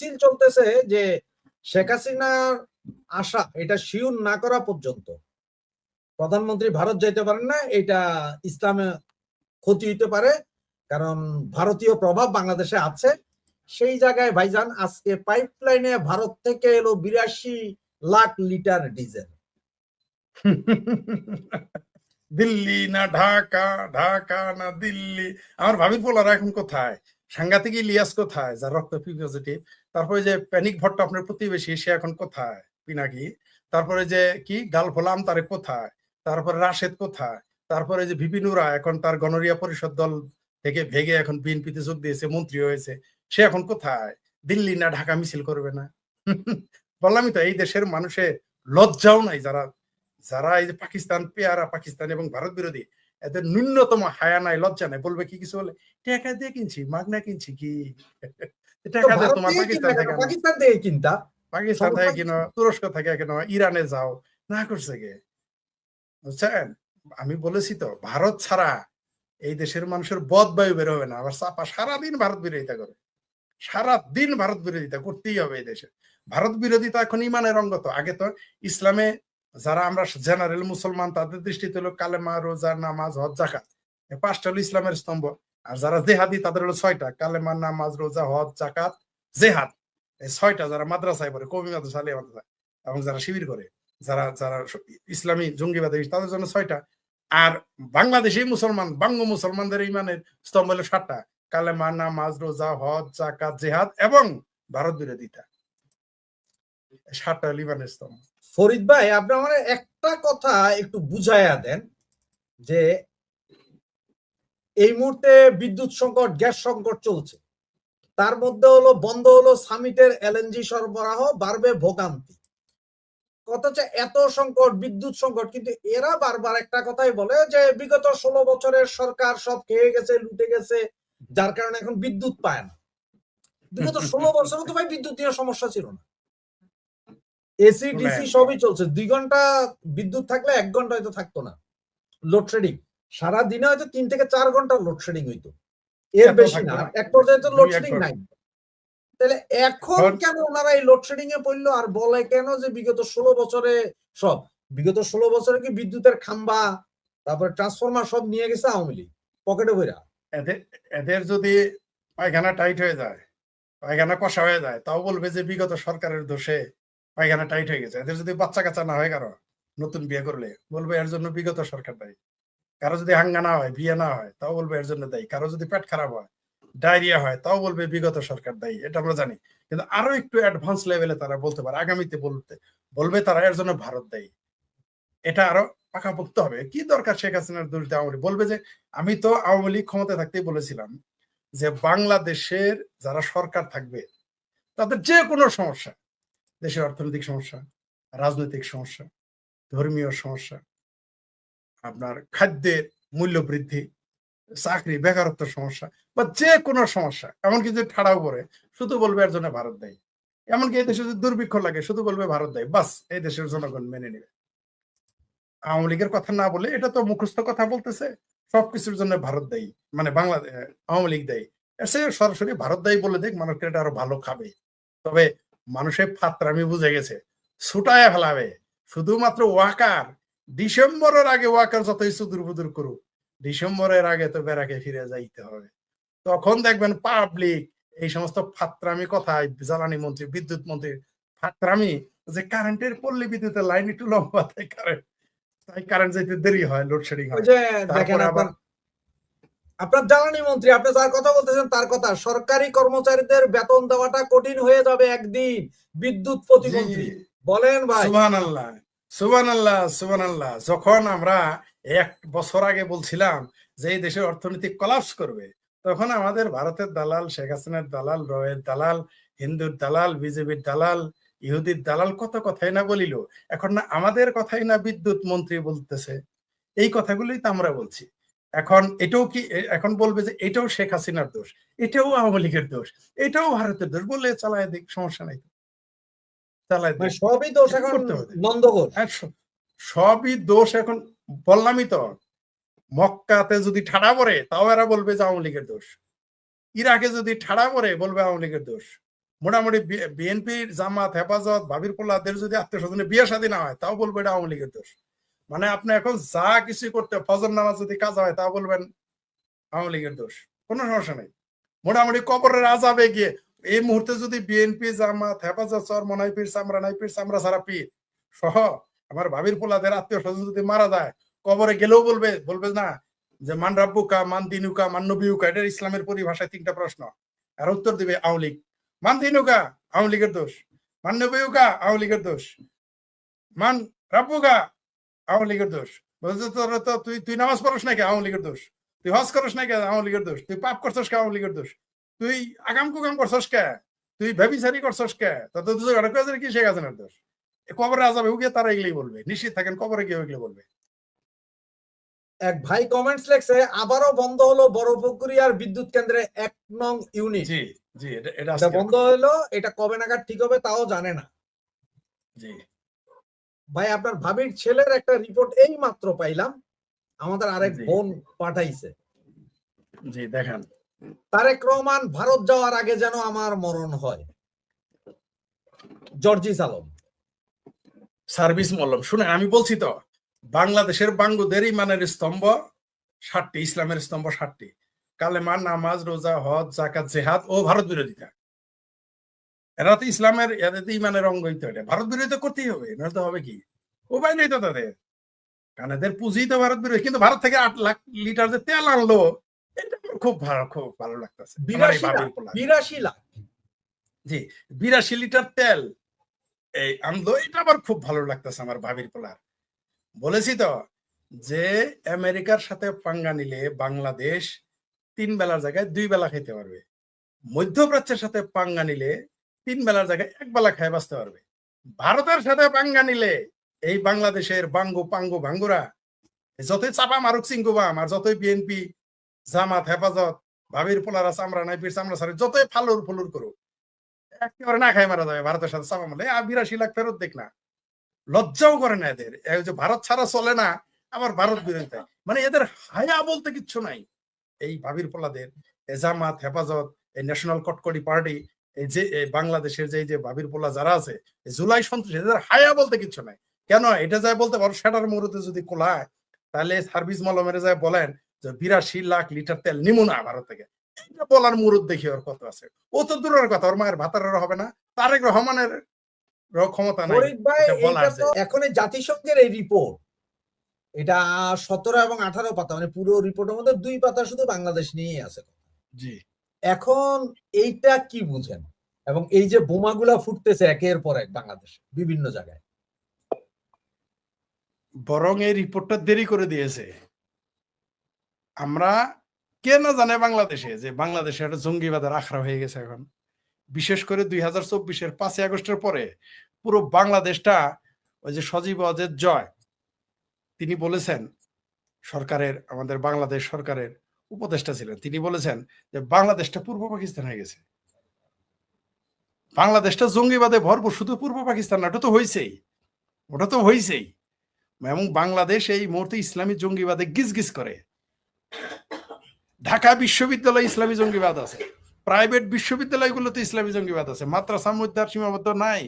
মিছিল চলতেছে যে শেখ হাসিনার আশা এটা শিওর না করা পর্যন্ত প্রধানমন্ত্রী ভারত যাইতে পারেন না, এটা ইসলামে ক্ষতি হইতে পারে, কারণ ভারতীয় প্রভাব বাংলাদেশে আছে। সেই জায়গায় ভাইজান আজকে পাইপলাইনে ভারত থেকে এলো 82 লাখ লিটার ডিজেল। দিল্লি না ঢাকা, ঢাকা না দিল্লি। আমার ভাবির পোলারা এখন কোথায়? সাংঘাতিক ইলিয়াস কোথায়, যার রক্ত পজিটিভ? তারপরে যে প্যানিক ভট্ট আপনার প্রতিবেশী, সে এখন কোথায়? পিনাকি। তারপরে যে কি গালফোলাম তারে কোথায়? তারপরে রাশেদ কোথায়? তারপরে যে ভিপিনুরা এখন তার গণরিয়া পরিষদ দল থেকে ভেগে এখন বিএনপিতে যোগ দিয়েছে, মন্ত্রী হয়েছে, সে এখন কোথায়? দিল্লি না ঢাকা মিছিল করবে না? বললামই তো, এই দেশের মানুষের লজ্জাও নাই। যারা যারা এই যে পাকিস্তান পেয়ারা পাকিস্তান এবং ভারত বিরোধী, এদের ন্যূনতম হায়া নাই, লজ্জা নাই। বলবে কি কিছু বলে, টাকা দিয়ে কিনছি, মাগনা কিনছি কি? টাকা দিয়ে তোমার পাকিস্তান থেকে পাকিস্তান থেকে কিনতা, পাকিস্তান থেকে কিনো, তুরস্ক থেকে কিনো, ইরানে যাও, না করছে গে? বুঝছেন? আমি বলেছি তো, ভারত ছাড়া এই দেশের মানুষের বদবায়ু বের হবে না। আবার চাপা সারাদিন ভারত বিরোধিতা করে, সারাদিন ভারত বিরোধিতা করতেই হবে এই দেশে। ভারত বিরোধিতা এখন ইমানের অঙ্গত। আগে তো ইসলামে যারা আমরা জেনারেল মুসলমান, তাদের দৃষ্টিতে হলো কালেমা, রোজা, নামাজ, হজ, যাকাত, এই 5টা হলো ইসলামের স্তম্ভ। আর যারা জেহাদি তাদের হলো 6টা, কালেমা, নামাজ, রোজা, হজ, যাকাত, জেহাদ। এই 6টা যারা মাদ্রাসায় পড়ে, কওমি মাদ্রাসা, আলিয়া মাদ্রাসা, এবং যারা শিবির করে, যারা যারা ইসলামী জঙ্গিবাদী, তাদের জন্য 6টা। আর বাংলাদেশি মুসলমান, বাঙ্গ মুসলমানদের ইমানের স্তম্ভ হলো 7টা, কালেমা, নামাজ, রোজা, হজ, যাকাত, জিহাদ এবং ভারত বিরোধিতা। 7টা লিবানের স্তম্ভ। ফরিদ ভাই, আপনি আমার একটা কথা একটু বুঝাইয়া দেন যে এই মুহূর্তে বিদ্যুৎ সংকট, গ্যাস সংকট চলছে, তার মধ্যে হলো বন্ধ হলো সামিটের এলএনজি সরবরাহ, বাড়বে ভোগান্তি। কথা হচ্ছে এত সংকট, বিদ্যুৎ সংকট, কিন্তু এরা বারবার একটা কথাই বলে যে বিগত 16 বছরের সরকার সব খেয়ে গেছে, লুটে গেছে, যার কারণে এখন বিদ্যুৎ পায় না। বিগত 16 বছরে তো ভাই বিদ্যুৎ নিয়ে সমস্যা ছিল না, এসি ডিসি সবই চলছে। 2 ঘন্টা বিদ্যুৎ থাকলে 1 ঘন্টা হয়তো থাকতো না লোডশেডিং, সারা দিনে হয়তো 3 থেকে 4 ঘন্টা লোডশেডিং হইতো, এর বেশি না। এক পর্যায়ে তো লোডশেডিং নাই। তাহলে এখন কেন ওনারা এই লোডশেডিং এ পড়লো আর বলে কেন যে বিগত 16 বছরে সব? বিগত 16 বছরে কি বিদ্যুতের খাম্বা, তারপরে ট্রান্সফরমার সব নিয়ে গেছে আওয়ামী লীগ পকেটে বইরা? এদের যদি পায়খানা টাইট হয়ে যায়, পায়খানা কষা হয়ে যায়, তাও বলবে যে বিগত সরকারের দোষে পায়খানা টাইট হয়ে গেছে। এদের যদি বাচ্চা কাচ্চা না হয়, কারো নতুন বিয়ে করলে, বলবে এর জন্য বিগত সরকার দায়ী। কারো যদি হাঙ্গা না হয়, বিয়ে না হয়, তাও বলবে এর জন্য দায়ী। কারো যদি পেট খারাপ হয়, ডায়রিয়া হয়, তাও বলবে বিগত সরকার দায়ী। এটা আমরা জানি। কিন্তু আরো একটু অ্যাডভান্স লেভেলে তারা বলতে পারে, আগামীতে বলবে তারা এর জন্য ভারত দায়ী। এটা আরো পাকাপোক্ত হবে। কি দরকার শেখ হাসিনার দোষ দিয়ে? আওয়ামী লীগ বলবে যে আমি তো আওয়ামী লীগ ক্ষমতায় থাকতেই বলেছিলাম যে বাংলাদেশের যারা সরকার থাকবে তাদের যে কোনো সমস্যা, দেশের অর্থনৈতিক সমস্যা, রাজনৈতিক সমস্যা, ধর্মীয় সমস্যা, আপনার খাদ্যের মূল্য বৃদ্ধি, চাকরি বেকারত্ব সমস্যা, বা যে কোনো সমস্যা, এমনকি যদি ঠাড়াও করে, শুধু বলবে এর জন্য ভারত দায়ী। এমনকি এই দেশে যদি দুর্ভিক্ষ লাগে, শুধু বলবে ভারত দায়ী। বাস, এই দেশের জনগণ মেনে নেবে। আওয়ামী লীগের কথা না বলে, এটা তো মুখস্থ কথা বলতেছে, সবকিছুর জন্য ভারত দায়ী, মানে বাংলাদেশ আওয়ামী লীগ দায়ী। এসে সরাসরি ভারত দায়ী বলে দেখ, মানুষকে এটা আরো ভালো খাবে। তবে মানুষের ফাত্রামি বুঝে গেছে, ছুটায় ফেলাবে। শুধুমাত্র ওয়াকার, ডিসেম্বরের আগে ওয়াকার যতই সুদূর বুদুর করুক, ডিসেম্বরের আগে তো বেড়াকে ফিরে যাইতে হবে। তখন দেখবেন পাবলিক এই সমস্ত ফাত্রামি কথায়, জ্বালানি মন্ত্রী, বিদ্যুৎ মন্ত্রী ফাত্রামি, যে কারেন্টের পল্লী বিদ্যুতের লাইন একটু লম্বা, তাই কারেন্ট যাইতে দেরি হয়, লোডশেডিং হয়। তারপরে আবার আপনার জ্বালানি মন্ত্রী, আপনি যার কথা বলতেছেন তার কথা, সরকারি কর্মচারীদের বেতন দেওয়াটা কঠিন হয়ে যাবে একদিন, বিদ্যুৎ প্রতিমন্ত্রী বলেন। ভাই সুবহানাল্লাহ, সুবহানাল্লাহ, সুবহানাল্লাহ। যখন আমরা 1 বছর আগে বলছিলাম যে এই দেশের অর্থনীতি কলাপস করবে, তখন আমাদের ভারতের দালাল, শেখ হাসিনার দালাল, রয়ের দালাল, হিন্দুর দালাল, বিজেপির দালাল, ইহুদির দালাল কত কথাই না বলিল। এখন না আমাদের কথাই না বিদ্যুৎ মন্ত্রী বলতেছে। এই কথাগুলোই তো আমরা বলছি। এখন এটাও কি, এখন বলবে যে এটাও শেখ হাসিনার দোষ, এটাও আওয়ামী লীগের দোষ, এটাও ভারতের দোষ, বললে চালায় দিক, সমস্যা নাই। সবই দোষ এখন নন্দঘোষ, সবই দোষ এখন। বললামই তো, মক্কাতে যদি ঠাড়া পড়ে, তাও এরা বলবে যে আওয়ামী লীগের দোষ। ইরাকে যদি ঠাড়া পড়ে, বলবে আওয়ামী লীগের দোষ। মোটামুটি বিএনপির জামাত হেফাজত ভাবির পোলাদের যদি আত্মীয় স্বজনের বিয়ে শাদী না হয় তাও বলবো এটা আওয়ামী লীগের দোষ। মানে আপনি এখন যা কিছু করতে ফজর নামাজ যদি কাজ হয় তাও বলবেন আওয়ামী লীগের দোষ, কোনো সমস্যা নেই। মোটামুটি কবরের আযাবে গিয়ে এই মুহূর্তে যদি বিএনপি জামাত হেফাজত চরমনাই পীর চামড়া সারা পীর সহ আমার ভাবির পোলাদের আত্মীয় স্বজন যদি মারা যায় কবরে গেলেও বলবে না যে মান রাব্বুকা মান দিনুকা মান নবিউকা, এটা ইসলামের পরিভাষায় 3টা প্রশ্ন, আর উত্তর দিবে আওয়ামী লীগ। মান দিনুকা আওয়ামী লীগের দোষ, মান নবিউকা আওয়ামী লীগের দোষ, মান রাব্বুকা আওয়ামী লীগের দোষ। বলছে তো তুই নামাজ পড়স নাকি আওয়ামী লীগের দোষ, তুই হজ করস নাকি আওয়ামী লীগের দোষ, তুই পাপ করছস কে আওয়ামী লীগের দোষ, তুই আগাম কুকাম করছস কে, তুই ব্যভিচারী করছস কে, তত কি শেখ হাসিনার দোষ। কবরে আযাবে উগে তারা এগুলোই বলবে, নিশ্চিত থাকেন কবরে গিয়ে এগুলো বলবে। এক ভাই কমেন্টস লেখছে আবারও বন্ধ হলো বড়পুকুরিয়ার বিদ্যুৎ কেন্দ্রে 1 নং ইউনিট। জি জি, এটা বন্ধ হলো, এটা কবে নাগাদ ঠিক হবে তাও জানে না। জি ভাই আপনার ভাবির ছেলের একটা রিপোর্ট এই মাত্র পাইলাম, আমাদের আরেক জি। বোন পাঠাইছে। জি দেখেন, তারেক রহমান ভারত যাওয়ার আগে যেন আমার মরণ হয়, জর্জিস আলম। সার্ভিস মল্লম শুনে আমি বলছি তো, বাংলাদেশের বাঙ্গুদের ইমানের স্তম্ভ 7টি, ইসলামের স্তম্ভ 7টি, কালেমা নামাজ রোজা হজ জাকাত জেহাদ ও ভারত বিরোধিতা। এরা তো ইসলামের এদের ইমানের অঙ্গ হইতে হবে, ভারত বিরোধিতা করতেই হবে, নয়তো হবে কি, উপায় নেই তো তাদের, কারণ এদের পুঁজি তো ভারত বিরোধী। কিন্তু ভারত থেকে 8 লাখ লিটার যে তেল আনলো, এটা আমার খুব ভালো লাগতেছে। 82 লাখ, জি 82 লিটার তেল এই আনলো, এটা আমার খুব ভালো লাগতেছে আমার ভাবির পোলার। বলেছি তো যে আমেরিকার সাথে পাঙ্গা নিলে বাংলাদেশ 3 বেলার জায়গায় 2 বেলা খেতে পারবে, মধ্যপ্রাচ্যের সাথে পাঙ্গা নিলে 3 বেলার জায়গায় 1 বেলা খেয়ে বাঁচতে পারবে। ভারতের সাথে পাঙ্গা নিলে এই বাংলাদেশের পাঙ্গু ভাঙ্গুরা যতই চাপা মারুক চিঙ্গুবাম, আর যতই বিএনপি জামাত হেফাজত ভাবির পোলারা চামড়া নাই পীর চামড়া সারি যতই ফালুর করুক, একেবারে না খাই মারা যাবে ভারতের সাথে চাপা মারলে। 82 লাখ ফেরত দেখ না, লজ্জাও করে না এদের, যে ভারত ছাড়া চলে না, আবার ভারত বিরোধিতা, মানে এদের হায়া বলতে কিচ্ছু নাই। এই ভাবির পোলাদের জামাত হেফাজত, এই ন্যাশনাল কটকটি পার্টি, এই যে বাংলাদেশের যে ভাবির পোলা যারা আছে, জুলাই সন্ত্রাসী, এদের হায়া বলতে কিচ্ছু নাই। কেন এটা যায় বলতে পারো, সেটার মুহূর্তে যদি কোলায় তাহলে সার্ভিস মলমের যায় বলেন যে 82 লাখ লিটার তেল নিমু না ভারত থেকে, এটা বলার মুহূর্ত দেখি ওর কত আছে। ও তো দূরের কথা, ওর মায়ের ভাতারের হবে না, তারেক রহমানের ক্ষমতা নাই বলার। এখন জাতিসংঘের এই রিপোর্ট, এটা 17 এবং 18 পাতা, মানে পুরো রিপোর্টের মধ্যে 2 পাতা শুধু বাংলাদেশ নিয়েই আছে। জি এখন এইটা কি বুঝেন, এবং এই যে বোমাগুলা ফুটতেছে একের পর এক বাংলাদেশ বিভিন্ন জায়গায়, বরং এই রিপোর্টটা দেরি করে দিয়েছে। আমরা কে না জানে বাংলাদেশে যে বাংলাদেশে একটা জঙ্গিবাদের আখড়া হয়ে গেছে এখন, বিশেষ করে 2024-এর 5ই আগস্টের পরে পুরো বাংলাদেশটা, ওই যে সজীব অজের জয় তিনি বলেছেন, সরকারের আমাদের বাংলাদেশ সরকারের উপদেষ্টা ছিলেন, তিনি বলেছেন যে বাংলাদেশটা পূর্ব পাকিস্তান হয়ে গেছে, বাংলাদেশটা জঙ্গিবাদে ভরপুর। শুধু পূর্ব পাকিস্তান না, ওটা তো হয়েছেই, এবং বাংলাদেশ এই মুহূর্তে ইসলামী জঙ্গিবাদে গিজ করে। ঢাকা বিশ্ববিদ্যালয়ে ইসলামী জঙ্গিবাদ আছে, প্রাইভেট বিশ্ববিদ্যালয়গুলোতে ইসলামী জঙ্গিবাদ আছে, মাদ্রাসা মধ্যে আর সীমাবদ্ধ নাই।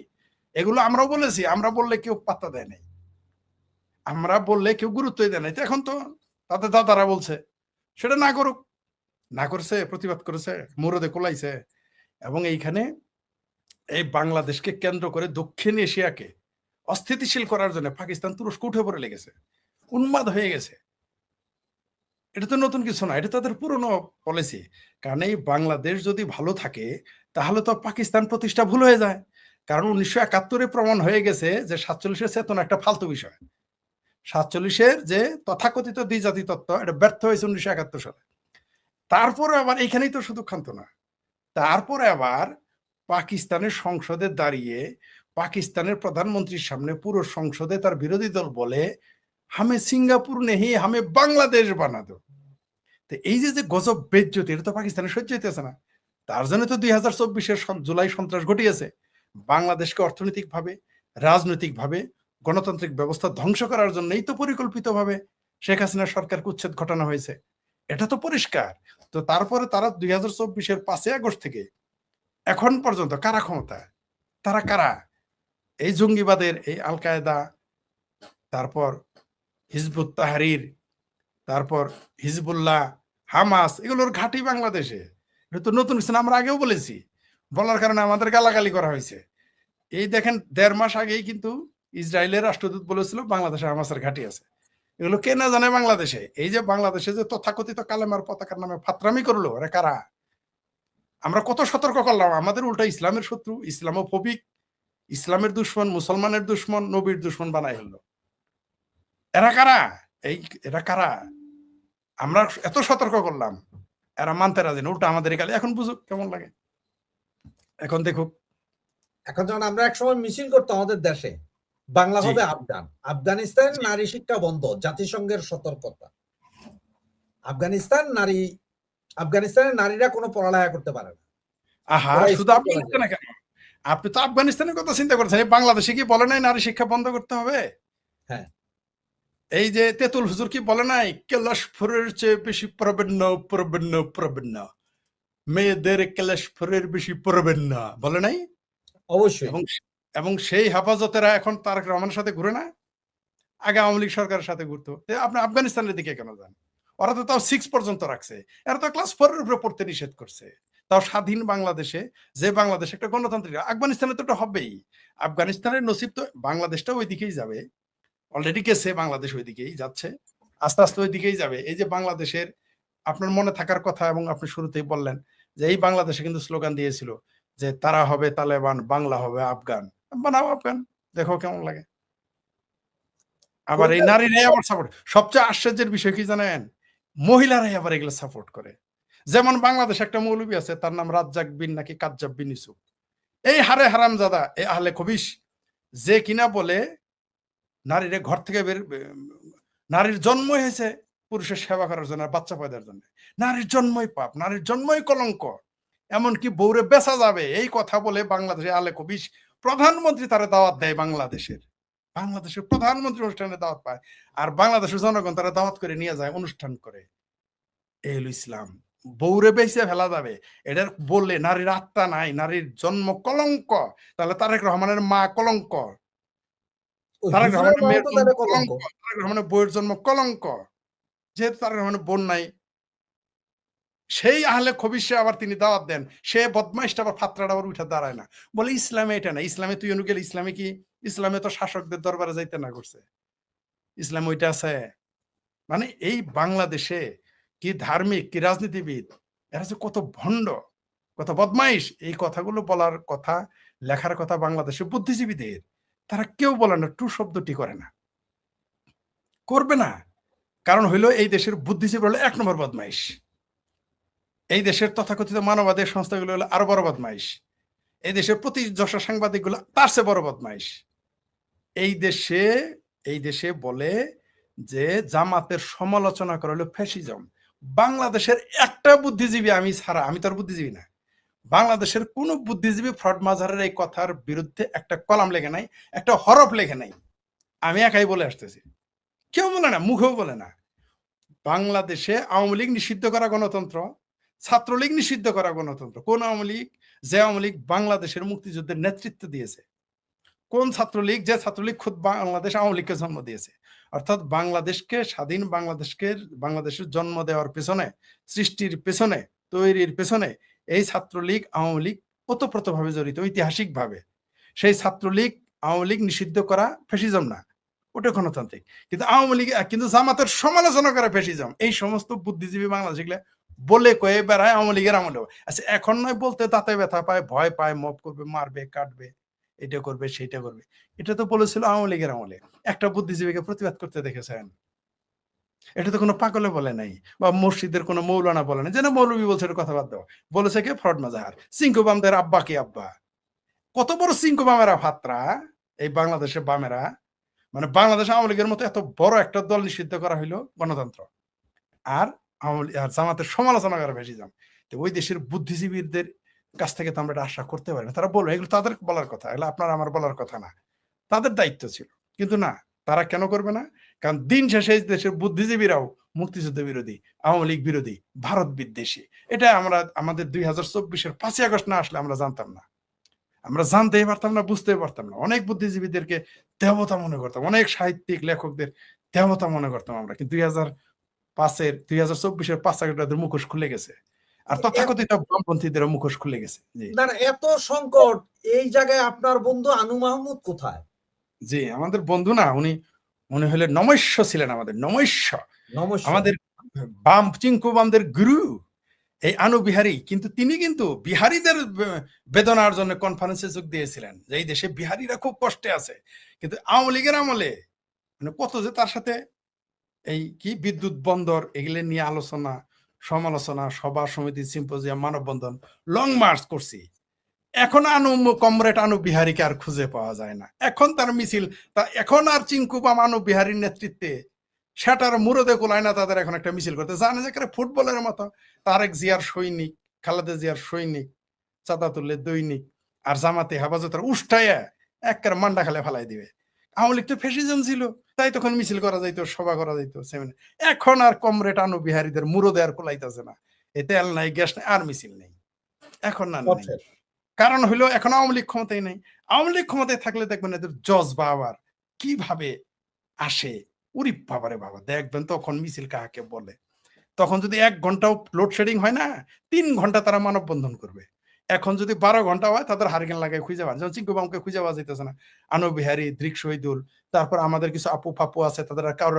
এগুলো আমরাও বলেছি, আমরা বললে কেউ পাত্তা দেয় নাই, আমরা বললে কেউ গুরুত্বই দেয় নাই। তো এখন তো তাদের দাদারা বলছে সেটা না করুক, না করছে, প্রতিবাদ করেছে, মুরদে কোলাইছে। এবং এইখানে এই বাংলাদেশকে কেন্দ্র করে দক্ষিণ এশিয়াকে অস্থিতিশীল করার জন্য পাকিস্তান তুরস্ক উঠে পড়ে লেগেছে, উন্মাদ হয়ে গেছে। এটা তো নতুন কিছু না, এটা তাদের পুরনো পলিসি। কারণ এই বাংলাদেশ যদি ভালো থাকে তাহলে তো পাকিস্তান প্রতিষ্ঠা ভুল হয়ে যায়। কারণ 1971-এ প্রমাণ হয়ে গেছে যে 47-এর চেতনা একটা ফালতু বিষয়। 47-এর যে তথাকথিত দ্বিজাতি তত্ত্ব, এটা ব্যর্থ হয়েছে 1971 সালে। তারপরে আবার এইখানেই তো শুধু ক্ষান্ত না, তারপরে আবার পাকিস্তানের সংসদে দাঁড়িয়ে পাকিস্তানের প্রধানমন্ত্রীর সামনে পুরো সংসদে তার বিরোধী দল বলে হামে সিঙ্গাপুর নেহি হামে বাংলাদেশ বানা দো। তো এই যে গজব বেজ্জতি, এটা তো পাকিস্তানের সহ্য হইতেছে না। তার জন্য তো 2024-এর জুলাই সন্ত্রাস ঘটিয়েছে, বাংলাদেশকে অর্থনৈতিকভাবে, রাজনৈতিকভাবে, গণতান্ত্রিক ব্যবস্থা ধ্বংস করার জন্যই তো পরিকল্পিতভাবে শেখ হাসিনা সরকারকে উচ্ছেদ ঘটানো হয়েছে, এটা তো পরিষ্কার। তো তারপরে তারা 2024-এর 5ই আগস্ট থেকে এখন পর্যন্ত কারা ক্ষমতায়? তারা কারা? এই জঙ্গিবাদের, এই আল কায়দা, তারপর হিজবুত তাহরির, তারপর হিজবুল্লাহ, হামাস, এগুলোর ঘাঁটি বাংলাদেশে। এটা তো নতুন কিছু না, আমরা আগেও বলেছি, বলার কারণে আমাদের গালাগালি করা হয়েছে। এই দেখেন ১.৫ মাস আগেই কিন্তু ইসরায়েলের রাষ্ট্রদূত বলেছিল বাংলাদেশে হামাসের ঘাঁটি আছে। এগুলো কে না জানে বাংলাদেশে? এই যে বাংলাদেশে যে তথাকথিত কালেমার পতাকার নামে ফাত্রামি করলো, ওরা কারা? আমরা কত সতর্ক করলাম, আমাদের উল্টা ইসলামের শত্রু, ইসলামোফোবিক, ইসলামের দুশ্মন, মুসলমানের দুশ্মন, নবীর দুশ্মন বানাই হলো। এরা কারা? এরা কারা? আমরা এত সতর্ক করলাম, এরা মানতে রাজি না, উল্টা আমাদের গালি। এখন বুঝুক কেমন লাগে, এখন দেখুক। এখন যখন আমরা একসময় মিছিল করতো আমাদের দেশে, বাংলা জি। হবে আফগান, আফগানিস্তান নারী শিক্ষা বন্ধ, জাতিসংঘের সতর্কতা। আফগানিস্তানের নারীরা কোনো পড়ালেখা করতে পারে না। আহা, ওরা শুধু স্কুল কলেজে আফগানিস্তানে কেন? আপনি তো আফগানিস্তানের কথা চিন্তা করছেন, এই বাংলাদেশে কি বলে নাই নারী শিক্ষা বন্ধ করতে হবে? হ্যাঁ, এই যে তেতুল হুজুর কি বলে নাই, কেলাসফুরের চেয়ে বেশি পড়বেন না, পড়বেন না, পড়বেন না, মেয়েদের কেলাসফুরের বেশি পড়বেন না, বলে নাই? অবশ্যই। এবং এবং সেই হেফাজতেরা এখন তারেক রহমানের সাথে ঘুরে না? আগে আওয়ামী লীগ সরকারের সাথে ঘুরতো। আপনি আফগানিস্তানের দিকে কেন যান? ওরা তো তাও 6 পর্যন্ত রাখছে, এরা তো ক্লাস 4 এর উপরে পড়তে নিষেধ করছে। তাও স্বাধীন বাংলাদেশে, যে বাংলাদেশ একটা গণতান্ত্রিক। আফগানিস্তানে তো এটা হবেই। আফগানিস্তানের নসিব তো, বাংলাদেশটা ওই দিকেই যাবে, অলরেডি গেছে, বাংলাদেশ ওই দিকেই যাচ্ছে, আস্তে আস্তে ওই দিকেই যাবে। এই যে বাংলাদেশের, আপনার মনে থাকার কথা, এবং আপনি শুরুতেই বললেন যে এই বাংলাদেশে কিন্তু স্লোগান দিয়েছিল যে তারা হবে তালেবান, বাংলা হবে আফগান। বানাও আফগান, দেখো কেমন লাগে। আবার এই নারীরাই আবার সাপোর্ট। সবচেয়ে আশ্চর্যের বিষয় কি জানেন? মহিলারাই আবার এগুলো সাপোর্ট করে। যেমন বাংলাদেশে একটা মৌলবী আছে, তার নাম রাজ্জাক বিন নাকি কাজ্জাব বিন ইউসুফ। এই হারে হারামজাদা, এই আহলে খবিশ, যে কিনা বলে নারীরা ঘর থেকে নারীর জন্মই হয়েছে পুরুষের সেবা করার জন্য, বাচ্চা পয়দার জন্য। নারীর জন্মই পাপ, নারীর জন্মই কলঙ্ক, এমনকি বউরে বেচা যাবে, এই কথা বলে বাংলাদেশে আহলে খবিশ প্রধানমন্ত্রী তারা দাওয়াত দেয়। বাংলাদেশের প্রধানমন্ত্রী অনুষ্ঠানে দাওয়াত পায়, আর বাংলাদেশের জনগণ তারা দাওয়াত করে নিয়ে যায়, অনুষ্ঠান করে। এই হলো ইসলাম। বউরে বেঁচে ফেলা যাবে, এটা বললে নারীর আত্মা নাই, নারীর জন্ম কলঙ্ক। তাহলে তারেক রহমানের মা কলঙ্ক, তারেক রহমানের মেয়ের জন্ম কলঙ্ক, তারেক রহমানের বউয়ের জন্ম কলঙ্ক। যেহেতু তারেক রহমানের বোন নাই, সেই আহলে খবিশে আবার তিনি দাওয়াত দেন, সে বদমাইশটা আবার ফাত্রাটা আবার উঠে দাঁড়ায় না, বলে ইসলামে এটা না। ইসলামে তুই অনুগেল, ইসলামে কি? ইসলামে তো শাসকদের দরবারে যাইতে না করছে, ইসলাম ওইটা আছে। মানে এই বাংলাদেশে কি ধার্মিক, কি রাজনীতিবিদ, এরা যে কত ভণ্ড, কত বদমাইশ, এই কথাগুলো বলার কথা, লেখার কথা বাংলাদেশের বুদ্ধিজীবীদের, তারা কেউ বলে না, টু শব্দটি করে না, করবে না। কারণ হইলো এই দেশের বুদ্ধিজীবী হলো 1 নম্বর বদমাইশ, এই দেশের তথাকথিত মানবাধিকার সংস্থাগুলো হলো আরো বড় বদমাইশ, এই দেশের প্রতিযশা সাংবাদিক গুলো তার চেয়ে বড় বদমাইশ। এই দেশে বলে যে জামাতের সমালোচনা করা হলো ফ্যাসিজম। বাংলাদেশের একটা বুদ্ধিজীবী আমি ছাড়া, আমি তো আর বুদ্ধিজীবী না, বাংলাদেশের কোন বুদ্ধিজীবী ফ্রড মাজারের এই কথার বিরুদ্ধে একটা কলাম লেখে নাই, একটা হরফ লেখে নাই। আমি একাই বলে আসতেছি, কেউ বলে না, মুখেও বলে না। বাংলাদেশে আওয়ামী লীগ নিষিদ্ধ করা গণতন্ত্র, ছাত্রলীগ নিষিদ্ধ করা গণতন্ত্র। কোন আওয়ামী লীগ? যে আওয়ামী লীগ বাংলাদেশের মুক্তিযুদ্ধের নেতৃত্ব দিয়েছে। কোন ছাত্রলীগ? যে ছাত্রলীগ খুদ বাংলাদেশ আওয়ামী লীগকে জন্ম দিয়েছে। অর্থাৎ বাংলাদেশকে, স্বাধীন বাংলাদেশের জন্ম দেওয়ার পেছনে, সৃষ্টির পেছনে, তৈরির পেছনে এই ছাত্রলীগ আওয়ামী লীগ ওতপ্রোতভাবে জড়িত, ঐতিহাসিকভাবে। সেই ছাত্রলীগ আওয়ামী লীগ নিষিদ্ধ করা ফ্যাসিজম না, ওটা গণতান্ত্রিক। কিন্তু আওয়ামী লীগ, কিন্তু জামাতের সমালোচনা করে ফ্যাসিজম। এই সমস্ত বুদ্ধিজীবী বাংলাদেশ বলে কয়ে বেড়ায় আওয়ামী লীগের আমলেও। আচ্ছা, এখন নয় বলতে তাতে ব্যথা পায়, ভয় পায়, মব করবে, মারবে, কাটবে, এটা করবে, সেইটা করবে। এটা তো বলেছিল আওয়ামী লীগের আমলে। একটা বুদ্ধিজীবীকে প্রতিবাদ করতে দেখেছেন? এটা তো কোনো পাগলে বলে নাই, বা মসজিদের কোনো মৌলানা বলে নাই, যেন মৌলবী বলছে এটা কথা বাদ দাও। বলেছে কে? ফ্রড মাজাহার, সিংকু বামদের আব্বা কি আব্বা। কত বড় সিংকু বামেরা ফাত্রা এই বাংলাদেশের বামেরা। মানে বাংলাদেশ আওয়ামী লীগের মতো এত বড় একটা দল নিষিদ্ধ করা হইলো গণতন্ত্র, আর আর জামাতের সমালোচনা করা ফ্যাসিজম। তো ওই দেশের বুদ্ধিজীবীদের কাছ থেকে তো আমরা এটা আশা করতে পারি না। তারা বলবে এগুলো তাদের বলার কথা, এগুলো আপনার আমার বলার কথা না, তাদের দায়িত্ব ছিল। কিন্তু না, তারা কেন করবে না? কারণ দিন শেষে এই দেশের বুদ্ধিজীবীরাও মুক্তিযুদ্ধ বিরোধী, আওয়ামী লীগ বিরোধী, ভারত বিদ্বেষী। এটা আমরা আমাদের 2024-এর 5ই আগস্ট না আসলে আমরা জানতাম না, আমরা জানতেই পারতাম না, বুঝতেই পারতাম না। অনেক বুদ্ধিজীবীদেরকে দেবতা মনে করতাম, অনেক সাহিত্যিক লেখকদের দেবতা মনে করতাম আমরা, কিন্তু 2024-এর 5 আগস্টের মুখোশ খুলে গেছে, আর তথাকথিত বামপন্থীদের মুখোশ খুলে গেছে। জি না এত সংকট এই জায়গায় আপনার বন্ধু আনু মাহমুদ কোথায়? জি আমাদের বন্ধু না, উনি উনি হলে নমস্য ছিলেন, আমাদের নমস্য, নমস্কার। আমাদের বাম চিঙ্কু বামদের গুরু এই আনু বিহারী। কিন্তু তিনি কিন্তু বিহারীদের বেদনার জন্য কনফারেন্সে যোগ দিয়েছিলেন যে এই দেশে বিহারীরা খুব কষ্টে আছে। কিন্তু আওয়ামী লীগের আমলে মানে কত যে তার সাথে এই কি বিদ্যুৎ বন্দর এগুলো নিয়ে আলোচনা, সমালোচনা, সভা সমিতি, সিম্পোজিয়াম, মানববন্ধন, লং মার্চ করছি। এখন কমরেড আনু বিহারীকে আর খুঁজে পাওয়া যায় না। এখন তার মিছিল, এখন আর চিঙ্কু বাম আনু বিহারীর নেতৃত্বে সেটার মুরদে কোলায় না তাদের এখন একটা মিছিল করতে জানে যে ফুটবলের মতো তারেক জিয়ার সৈনিক, খালেদা জিয়ার সৈনিক, চাঁদাতুল্লের দৈনিক আর জামাতে হেফাজতের উষ্টাইয়া একের মান্ডা খালে ফেলাই দিবে। আওয়ামী লীগ তো ফ্যাসিজম ছিল, তাই তখন মিছিল করা যাইতো, সভা করা যাইতো। এখন আর কমরেড আনু বিহারীদের মুরদে আর কোলাইতেছে না, এ তেল নাই, গ্যাস নাই, আর মিছিল নেই এখন আর নেই। কারণ হইলো এখন আওয়ামী লীগ ক্ষমতায় নেই। আওয়ামী লীগ ক্ষমতায় থাকলে দেখবেন এদের জজবা আবার কিভাবে আসে, উরি বাবারে বাবা, দেখবেন তখন মিছিল কাহাকে বলে। তখন যদি 1 ঘন্টাও লোডশেডিং হয় না, 3 ঘন্টা তারা মানববন্ধন করবে। এখন যদি 12 ঘন্টা হয় তাদের হারিকেন লাগায় খুঁজে পান, যেমন চিঙ্কু বামকে খুঁজে পাওয়া যাইতেছে না, আনু বিহারী, দৃক শহীদুল, তারপর আমাদের কিছু আপু ফাপু আছে, তাদের আর কারোর